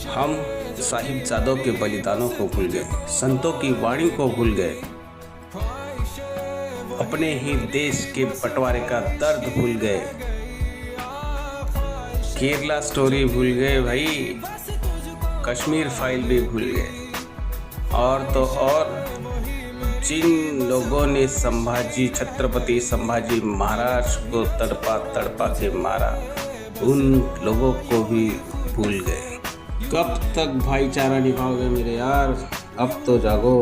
हम साहिबजादों के बलिदानों को भूल गए, संतों की वाणी को भूल गए, अपने ही देश के बंटवारे का दर्द भूल गए, केरला स्टोरी भूल गए भाई, कश्मीर फाइल भी भूल गए। और तो और जिन लोगों ने छत्रपति संभाजी महाराज को तड़पा तड़पा के मारा, उन लोगों को भी भूल गए। कब तक भाईचारा निभाओगे मेरे यार, अब तो जागो।